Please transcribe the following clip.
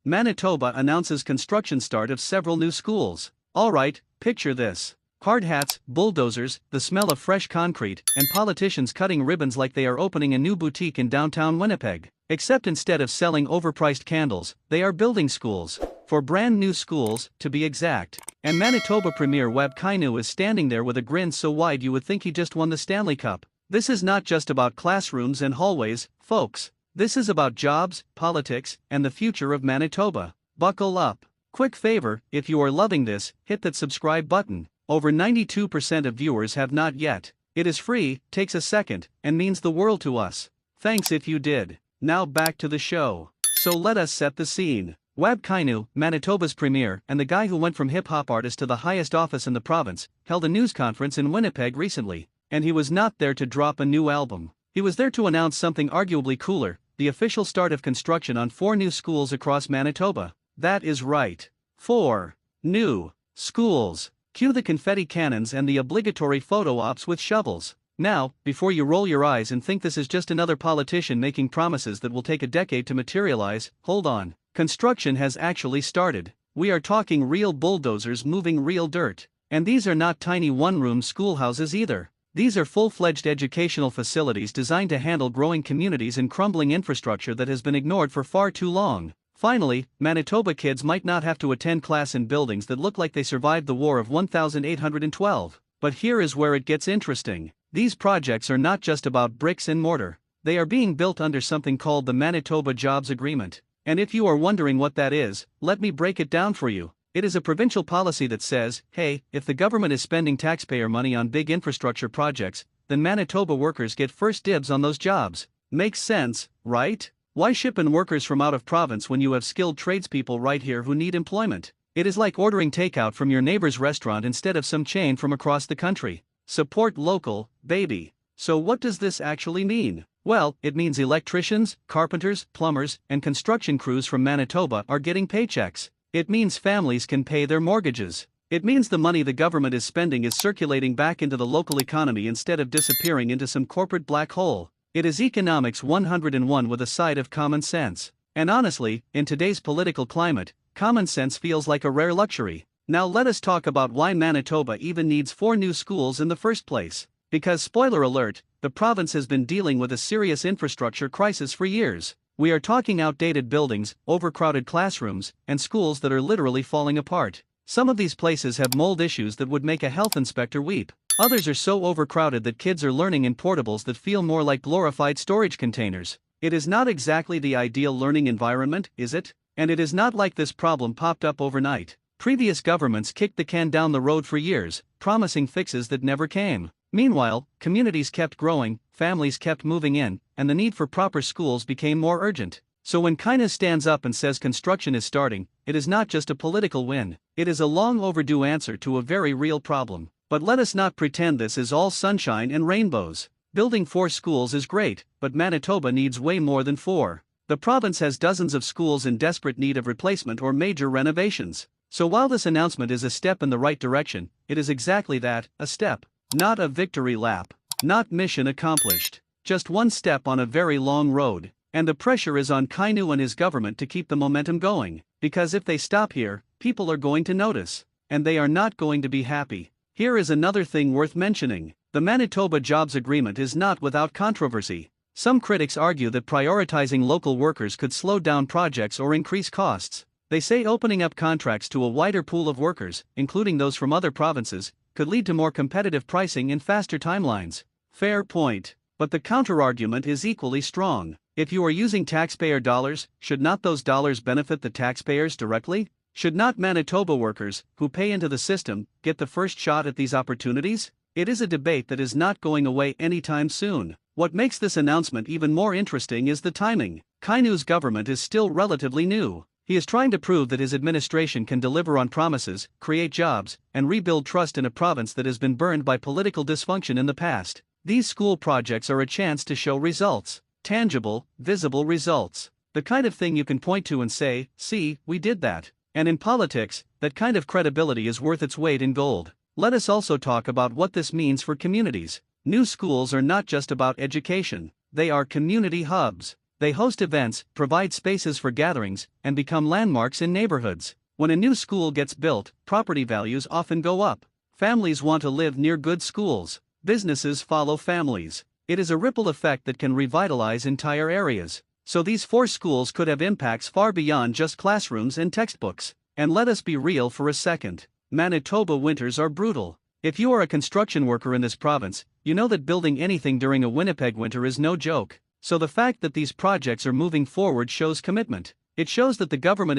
Manitoba announces construction start of several new schools. Alright, picture this. Hard hats, bulldozers, the smell of fresh concrete, and politicians cutting ribbons like they are opening a new boutique in downtown Winnipeg. Except instead of selling overpriced candles, they are building schools. For brand new schools, to be exact. And Manitoba Premier Webb Kainu is standing there with a grin so wide you would think he just won the Stanley Cup. This is not just about classrooms and hallways, folks. This is about jobs, politics, and the future of Manitoba. Buckle up. Quick favor, if you are loving this, hit that subscribe button. Over 92% of viewers have not yet. It is free, takes a second, and means the world to us. Thanks if you did. Now back to the show. So let us set the scene. Webb Kainu, Manitoba's premier, and the guy who went from hip-hop artist to the highest office in the province, held a news conference in Winnipeg recently. And he was not there to drop a new album. He was there to announce something arguably cooler, the official start of construction on 4 new schools across Manitoba. That is right. 4 new schools. Cue the confetti cannons and the obligatory photo ops with shovels. Now, before you roll your eyes and think this is just another politician making promises that will take a decade to materialize, hold on. Construction has actually started. We are talking real bulldozers moving real dirt. And these are not tiny one-room schoolhouses either. These are full-fledged educational facilities designed to handle growing communities and crumbling infrastructure that has been ignored for far too long. Finally, Manitoba kids might not have to attend class in buildings that look like they survived the War of 1812. But here is where it gets interesting. These projects are not just about bricks and mortar. They are being built under something called the Manitoba Jobs Agreement. And if you are wondering what that is, let me break it down for you. It is a provincial policy that says, hey, if the government is spending taxpayer money on big infrastructure projects, then Manitoba workers get first dibs on those jobs. Makes sense, right? Why ship in workers from out of province when you have skilled tradespeople right here who need employment? It is like ordering takeout from your neighbor's restaurant instead of some chain from across the country. Support local, baby. So what does this actually mean? Well, it means electricians, carpenters, plumbers, and construction crews from Manitoba are getting paychecks. It means families can pay their mortgages. It means the money the government is spending is circulating back into the local economy instead of disappearing into some corporate black hole. It is economics 101 with a side of common sense. And honestly, in today's political climate, common sense feels like a rare luxury. Now let us talk about why Manitoba even needs 4 new schools in the first place. Because spoiler alert, the province has been dealing with a serious infrastructure crisis for years. We are talking outdated buildings, overcrowded classrooms, and schools that are literally falling apart. Some of these places have mold issues that would make a health inspector weep. Others are so overcrowded that kids are learning in portables that feel more like glorified storage containers. It is not exactly the ideal learning environment, is it? And it is not like this problem popped up overnight. Previous governments kicked the can down the road for years, promising fixes that never came. Meanwhile, communities kept growing, families kept moving in, and the need for proper schools became more urgent. So when Kainu stands up and says construction is starting, it is not just a political win. It is a long overdue answer to a very real problem. But let us not pretend this is all sunshine and rainbows. Building 4 schools is great, but Manitoba needs way more than 4. The province has dozens of schools in desperate need of replacement or major renovations. So while this announcement is a step in the right direction, it is exactly that, a step. Not a victory lap. Not mission accomplished. Just one step on a very long road. And the pressure is on Kainu and his government to keep the momentum going. Because if they stop here, people are going to notice. And they are not going to be happy. Here is another thing worth mentioning. The Manitoba Jobs Agreement is not without controversy. Some critics argue that prioritizing local workers could slow down projects or increase costs. They say opening up contracts to a wider pool of workers, including those from other provinces, could lead to more competitive pricing and faster timelines. Fair point. But the counterargument is equally strong. If you are using taxpayer dollars, should not those dollars benefit the taxpayers directly? Should not Manitoba workers, who pay into the system, get the first shot at these opportunities? It is a debate that is not going away anytime soon. What makes this announcement even more interesting is the timing. Kainu's government is still relatively new. He is trying to prove that his administration can deliver on promises, create jobs, and rebuild trust in a province that has been burned by political dysfunction in the past. These school projects are a chance to show results. Tangible, visible results. The kind of thing you can point to and say, see, we did that. And in politics, that kind of credibility is worth its weight in gold. Let us also talk about what this means for communities. New schools are not just about education. They are community hubs. They host events, provide spaces for gatherings, and become landmarks in neighborhoods. When a new school gets built, property values often go up. Families want to live near good schools. Businesses follow families. It is a ripple effect that can revitalize entire areas. So these 4 schools could have impacts far beyond just classrooms and textbooks. And let us be real for a second. Manitoba winters are brutal. If you are a construction worker in this province, you know that building anything during a Winnipeg winter is no joke. So the fact that these projects are moving forward shows commitment. It shows that the government is